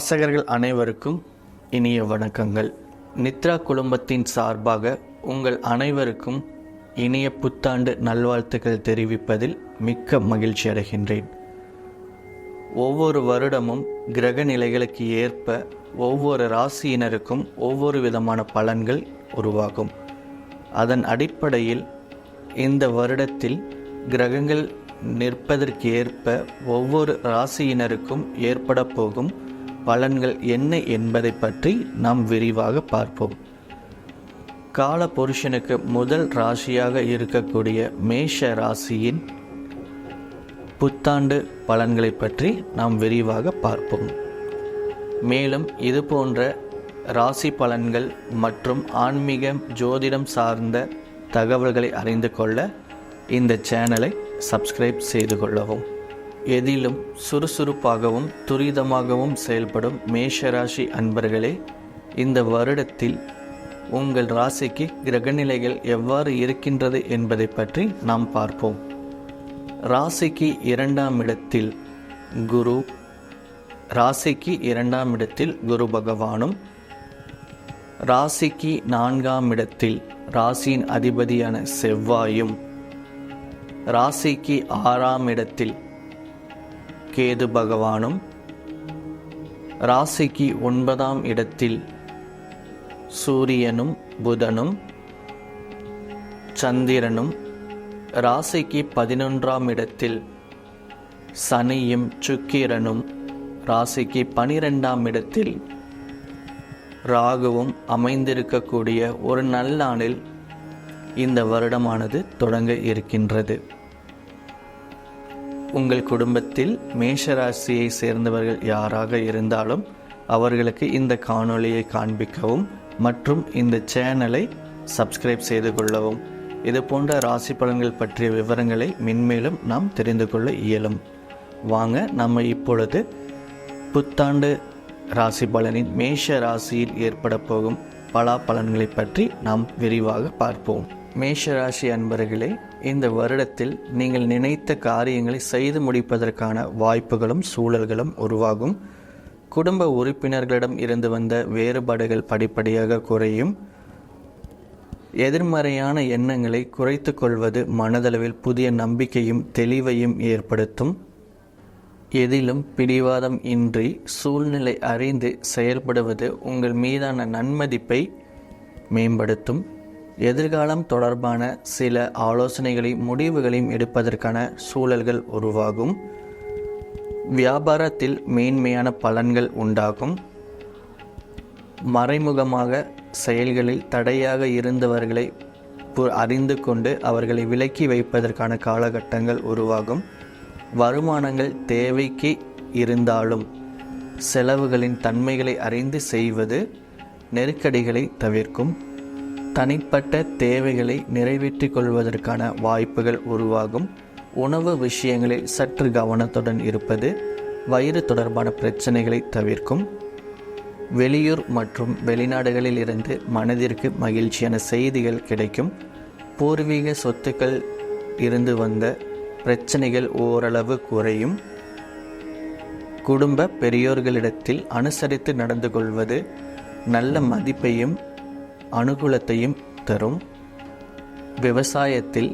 வாசகர்கள் அனைவருக்கும் இனிய வணக்கங்கள். நித்ரா குழுமத்தின் சார்பாக உங்கள் அனைவருக்கும் இனிய புத்தாண்டு நல்வாழ்த்துக்கள் தெரிவிப்பதில் மிக்க மகிழ்ச்சி அடைகின்றேன். ஒவ்வொரு வருடமும் கிரக நிலைகளுக்கு ஏற்ப ஒவ்வொரு ராசியினருக்கும் ஒவ்வொரு விதமான பலன்கள் உருவாகும். அதன் அடிப்படையில் இந்த வருடத்தில் கிரகங்கள் நிற்பதற்கு ஏற்ப ஒவ்வொரு ராசியினருக்கும் ஏற்பட போகும் பலன்கள் என்ன என்பதை பற்றி நாம் விரிவாக பார்ப்போம். கால புருஷனுக்கு முதல் ராசியாக இருக்கக்கூடிய மேஷ ராசியின் புத்தாண்டு பலன்களை பற்றி நாம் விரிவாக பார்ப்போம். மேலும் இது போன்ற ராசி பலன்கள் மற்றும் ஆன்மீக ஜோதிடம் சார்ந்த தகவல்களை அறிந்து கொள்ள இந்த சேனலை சப்ஸ்கிரைப் செய்து கொள்ளவும். எதிலும் சுறுசுறுப்பாகவும் துரிதமாகவும் செயல்படும் மேஷராசி அன்பர்களே, இந்த வருடத்தில் உங்கள் ராசிக்கு கிரகநிலைகள் எவ்வாறு இருக்கின்றது என்பதை பற்றி நாம் பார்ப்போம். ராசிக்கு இரண்டாம் இடத்தில் குரு பகவானும், ராசிக்கு நான்காம் இடத்தில் ராசியின் அதிபதியான செவ்வாயும், ராசிக்கு ஆறாம் இடத்தில் கேது பகவானும், ராசிக்கு 9ஆம் இடத்தில் சூரியனும் புதனும் சந்திரனும், ராசிக்கு 11ஆம் இடத்தில் சனியும் சுக்கிரனும், ராசிக்கு 12ஆம் இடத்தில் ராகுவும் அமைந்திருக்கக்கூடிய ஒரு நல்லாண்டில் இந்த வருடமானது தொடங்க இருக்கின்றது. உங்கள் குடும்பத்தில் மேஷராசியை சேர்ந்தவர்கள் யாராக இருந்தாலும் அவர்களுக்கு இந்த காணொளியை காண்பிக்கவும் மற்றும் இந்த சேனலை சப்ஸ்கிரைப் செய்து கொள்ளவும். இது போன்ற ராசி பலன்கள் பற்றிய விவரங்களை மென்மேலும் நாம் தெரிந்து கொள்ள இயலும். வாங்க நம்ம இப்பொழுது புத்தாண்டு ராசி பலனின் மேஷ ராசியில் ஏற்பட போகும் பலாபலன்களை பற்றி நாம் விரிவாக பார்ப்போம். மேஷராசி அன்பர்களே, இந்த வருடத்தில் நீங்கள் நினைத்த காரியங்களை செய்து முடிப்பதற்கான வாய்ப்புகளும் சூழல்களும் உருவாகும். குடும்ப உறுப்பினர்களிடம் இருந்து வந்த வேறுபாடுகள் படிப்படியாக குறையும். எதிர்மறையான எண்ணங்களை குறைத்து கொள்வது மனதளவில் புதிய நம்பிக்கையும் தெளிவையும் ஏற்படுத்தும். எதிலும் பிடிவாதம் இன்றி சூழ்நிலை அறிந்து செயல்படுவது உங்கள் மீதான நன்மதிப்பை மேம்படுத்தும். எதிர்காலம் தொடர்பான சில ஆலோசனைகளையும் முடிவுகளையும் எடுப்பதற்கான சூழல்கள் உருவாகும். வியாபாரத்தில் மேன்மையான பலன்கள் உண்டாகும். மறைமுகமாக செயல்களில் தடையாக இருந்தவர்களை அறிந்து கொண்டு அவர்களை விலக்கி வைப்பதற்கான காலகட்டங்கள் உருவாகும். வருமானங்கள் தேவைக்கு இருந்தாலும் செலவுகளின் தன்மைகளை அறிந்து செய்வது நெருக்கடிகளை தவிர்க்கும். தனிப்பட்ட தேவைகளை நிறைவேற்றிக் கொள்வதற்கான வாய்ப்புகள் உருவாகும். உணவு விஷயங்களில் சற்று கவனத்துடன் இருப்பது வயிறு தொடர்பான பிரச்சனைகளை தவிர்க்கும். வெளியூர் மற்றும் வெளிநாடுகளில் இருந்து மனதிற்கு மகிழ்ச்சியான செய்திகள் கிடைக்கும். பூர்வீக சொத்துக்கள் இருந்து வந்த பிரச்சனைகள் ஓரளவு குறையும். குடும்ப பெரியோர்களிடத்தில் அனுசரித்து நடந்து கொள்வது நல்ல மதிப்பையும் அனுகூலத்தையும் தரும். விவசாயத்தில்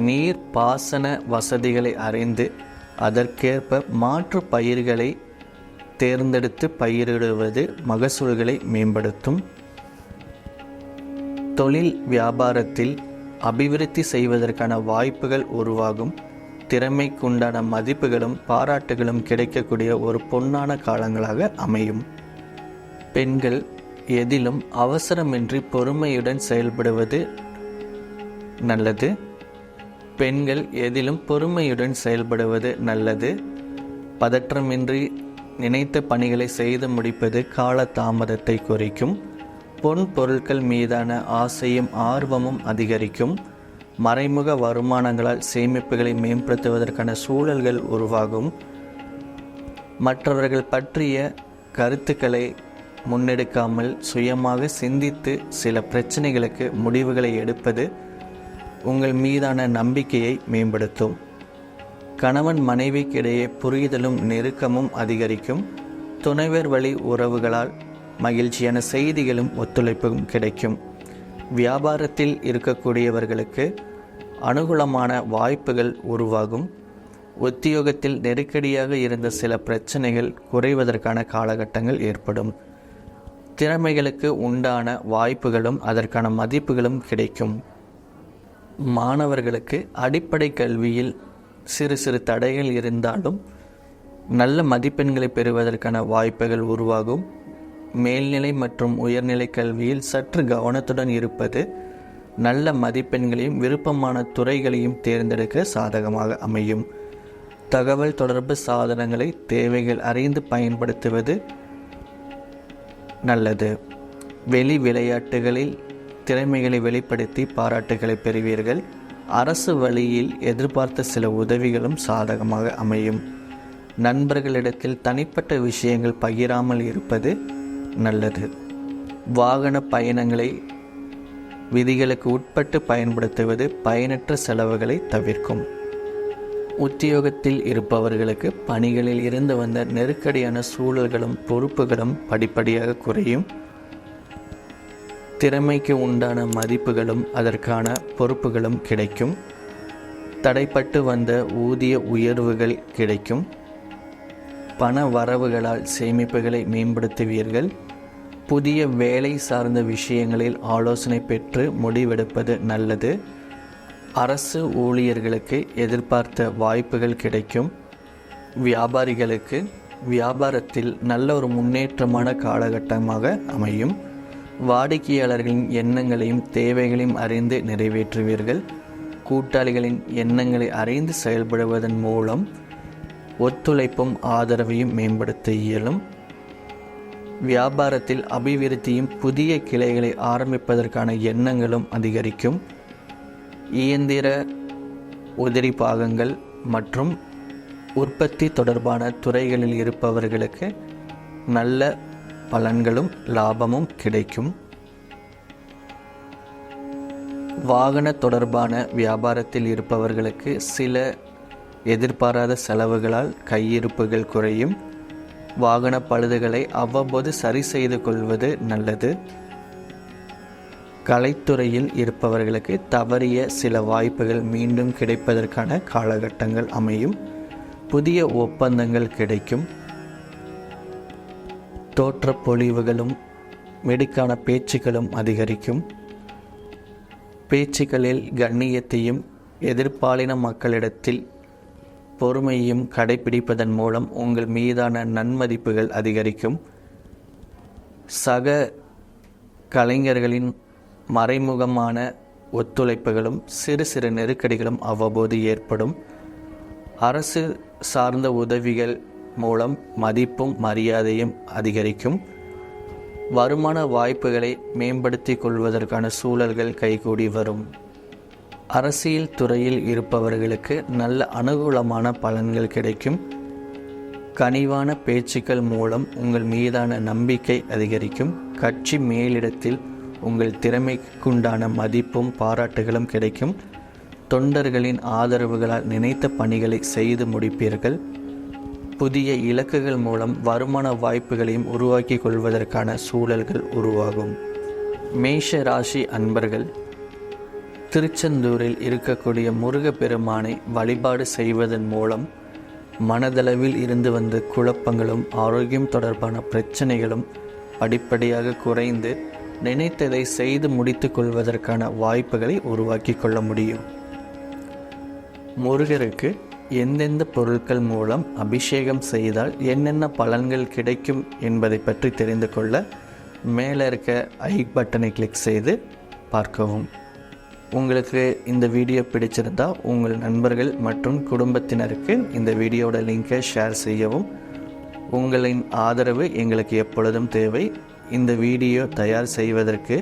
நீர் பாசன வசதிகளை அறிந்து அதற்கேற்ப மாற்று பயிர்களை தேர்ந்தெடுத்து பயிரிடுவது மகசூல்களை மேம்படுத்தும். தொழில் வியாபாரத்தில் அபிவிருத்தி செய்வதற்கான வாய்ப்புகள் உருவாகும். திறமைக்குண்டான மதிப்புகளும் பாராட்டுகளும் கிடைக்கக்கூடிய ஒரு பொன்னான காலங்களாக அமையும். பெண்கள் எதிலும் அவசரமின்றி பொறுமையுடன் செயல்படுவது நல்லது. பதற்றமின்றி நினைத்த பணிகளை செய்து முடிப்பது கால தாமதத்தை குறைக்கும். பொன் பொருட்கள் மீதான ஆசையும் ஆர்வமும் அதிகரிக்கும். மறைமுக வருமானங்களால் சேமிப்புகளை மேம்படுத்துவதற்கான சூழல்கள் உருவாகும். மற்றவர்கள் பற்றிய கருத்துக்களை முன்னெடுக்காமல் சுயமாக சிந்தித்து சில பிரச்சனைகளுக்கு முடிவுகளை எடுப்பது உங்கள் மீதான நம்பிக்கையை மேம்படுத்தும். கணவன் மனைவிக்கிடையே புரிதலும் நெருக்கமும் அதிகரிக்கும். துணைவர் வழி உறவுகளால் மகிழ்ச்சியான செய்திகளும் ஒத்துழைப்பும் கிடைக்கும். வியாபாரத்தில் இருக்கக்கூடியவர்களுக்கு அனுகூலமான வாய்ப்புகள் உருவாகும். உத்தியோகத்தில் நெருக்கடியாக இருந்த சில பிரச்சனைகள் குறைவதற்கான காலகட்டங்கள் ஏற்படும். திறமைகளுக்கு உண்டான வாய்ப்புகளும் அதற்கான மதிப்புகளும் கிடைக்கும். மாணவர்களுக்கு அடிப்படை கல்வியில் சிறு சிறு தடைகள் இருந்தாலும் நல்ல மதிப்பெண்களை பெறுவதற்கான வாய்ப்புகள் உருவாகும். மேல்நிலை மற்றும் உயர்நிலை கல்வியில் சற்று கவனத்துடன் இருப்பது நல்ல மதிப்பெண்களையும் விருப்பமான துறைகளையும் தேர்ந்தெடுக்க சாதகமாக அமையும். தகவல் தொடர்பு சாதனங்களை தேவைகள் அறிந்து பயன்படுத்துவது நல்லது. வெளி விளையாட்டுகளில் திறமைகளை வெளிப்படுத்தி பாராட்டுகளை பெறுவீர்கள். அரசு வழியில் எதிர்பார்த்த சில உதவிகளும் சாதகமாக அமையும். நண்பர்களிடத்தில் தனிப்பட்ட விஷயங்கள் பகிராமல் இருப்பது நல்லது. வாகன பயணங்களை விதிகளுக்கு உட்பட்டு பயன்படுத்துவது பயனற்ற செலவுகளை தவிர்க்கும். உத்தியோகத்தில் இருப்பவர்களுக்கு பணிகளில் இருந்து வந்த நெருக்கடியான சூழல்களும் பொறுப்புகளும் படிப்படியாக குறையும். திறமைக்கு உண்டான மதிப்புகளும் அதற்கான பொறுப்புகளும் கிடைக்கும். தடைப்பட்டு வந்த ஊதிய உயர்வுகள் கிடைக்கும். பண வரவுகளால் சேமிப்புகளை மேம்படுத்துவீர்கள். புதிய வேலை சார்ந்த விஷயங்களில் ஆலோசனை பெற்று முடிவெடுப்பது நல்லது. அரசு ஊழியர்களுக்கு எதிர்பார்த்த வாய்ப்புகள் கிடைக்கும். வியாபாரிகளுக்கு வியாபாரத்தில் நல்ல ஒரு முன்னேற்றமான காலகட்டமாக அமையும். வாடிக்கையாளர்களின் எண்ணங்களையும் தேவைகளையும் அறிந்து நிறைவேற்றுவீர்கள். கூட்டாளிகளின் எண்ணங்களை அறிந்து செயல்படுவதன் மூலம் ஒத்துழைப்பும் ஆதரவையும் மேம்படுத்த இயலும். வியாபாரத்தில் அபிவிருத்தியும் புதிய கிளைகளை ஆரம்பிப்பதற்கான எண்ணங்களும் அதிகரிக்கும். இயந்திர உதிரி பாகங்கள் மற்றும் உற்பத்தி தொடர்பான துறைகளில் இருப்பவர்களுக்கு நல்ல பலன்களும் லாபமும் கிடைக்கும். வாகன தொடர்பான வியாபாரத்தில் இருப்பவர்களுக்கு சில எதிர்பாராத செலவுகளால் கையிருப்புகள் குறையும். வாகன பழுதுகளை அவ்வப்போது சரி செய்து கொள்வது நல்லது. கலைத்துறையில் இருப்பவர்களுக்கு தவறிய சில வாய்ப்புகள் மீண்டும் கிடைப்பதற்கான காலகட்டங்கள் அமையும். புதிய ஒப்பந்தங்கள் கிடைக்கும். தோற்ற பொழிவுகளும் மெடுக்கான பேச்சுக்களும் அதிகரிக்கும். பேச்சுக்களில் கண்ணியத்தையும் எதிர்பாலின மக்களிடத்தில் பொறுமையும் கடைபிடிப்பதன் மூலம் உங்கள் மீதான நன்மதிப்புகள் அதிகரிக்கும். சக கலைஞர்களின் மறைமுகமான ஒத்துழைப்புகளும் சிறு சிறு நெருக்கடிகளும் அவ்வப்போது ஏற்படும். அரசு சார்ந்த உதவிகள் மூலம் மதிப்பும் மரியாதையும் அதிகரிக்கும். வருமான வாய்ப்புகளை மேம்படுத்தி கொள்வதற்கான சூழல்கள் கைகூடி வரும். அரசியல் துறையில் இருப்பவர்களுக்கு நல்ல அனுகூலமான பலன்கள் கிடைக்கும். கனிவான பேச்சுக்கள் மூலம் உங்கள் மீதான நம்பிக்கை அதிகரிக்கும். கட்சி மேலிடத்தில் உங்கள் திறமைக்குண்டான மதிப்பும் பாராட்டுகளும் கிடைக்கும். தொண்டர்களின் ஆதரவுகளால் நினைத்த பணிகளை செய்து முடிப்பீர்கள். புதிய இலக்குகள் மூலம் வருமான வாய்ப்புகளையும் உருவாக்கி கொள்வதற்கான சூழல்கள் உருவாகும். மேஷ ராசி அன்பர்கள், திருச்செந்தூரில் இருக்கக்கூடிய முருகப்பெருமானை வழிபாடு செய்வதன் மூலம் மனதளவில் இருந்து வந்த குழப்பங்களும் ஆரோக்கியம் தொடர்பான பிரச்சனைகளும் படிப்படியாக குறைந்து நினைத்ததை செய்து முடித்து கொள்வதற்கான வாய்ப்புகளை உருவாக்கி கொள்ள முடியும். முருகருக்கு எந்தெந்த பொருட்கள் மூலம் அபிஷேகம் செய்தால் என்னென்ன பலன்கள் கிடைக்கும் என்பதை பற்றி தெரிந்து கொள்ள மேலே இருக்க ஐ பட்டனை கிளிக் செய்து பார்க்கவும். உங்களுக்கு இந்த வீடியோ பிடிச்சிருந்தால் உங்கள் நண்பர்கள் மற்றும் குடும்பத்தினருக்கு இந்த வீடியோட லிங்கை ஷேர் செய்யவும். உங்களின் ஆதரவு எங்களுக்கு எப்பொழுதும் தேவை. இந்த வீடியோ தயார் செய்வதற்கு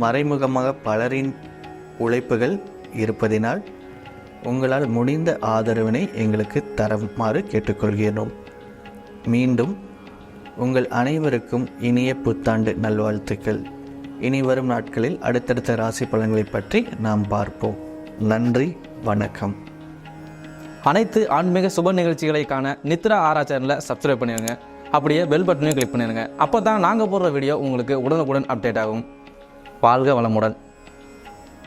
மறைமுகமாக பலரின் உழைப்புகள் இருப்பதினால் உங்களால் முடிந்த ஆதரவினை எங்களுக்கு தருமாறு கேட்டுக்கொள்கிறோம். மீண்டும் உங்கள் அனைவருக்கும் இனிய புத்தாண்டு நல்வாழ்த்துக்கள். இனி வரும் நாட்களில் அடுத்தடுத்த ராசி பலன்களை பற்றி நாம் பார்ப்போம். நன்றி, வணக்கம். அனைத்து ஆன்மீக சுப நிகழ்ச்சிகளை காண நித்ரா ஆரா சேனலை சப்ஸ்கிரைப் பண்ணிடுங்க. அப்படியே பெல் பட்டனையும் கிளிக் பண்ணிடுங்க. அப்போ தான் நாங்கள் போடுற வீடியோ உங்களுக்கு உடனுக்குடன் அப்டேட் ஆகும். வாழ்க வளமுடன்.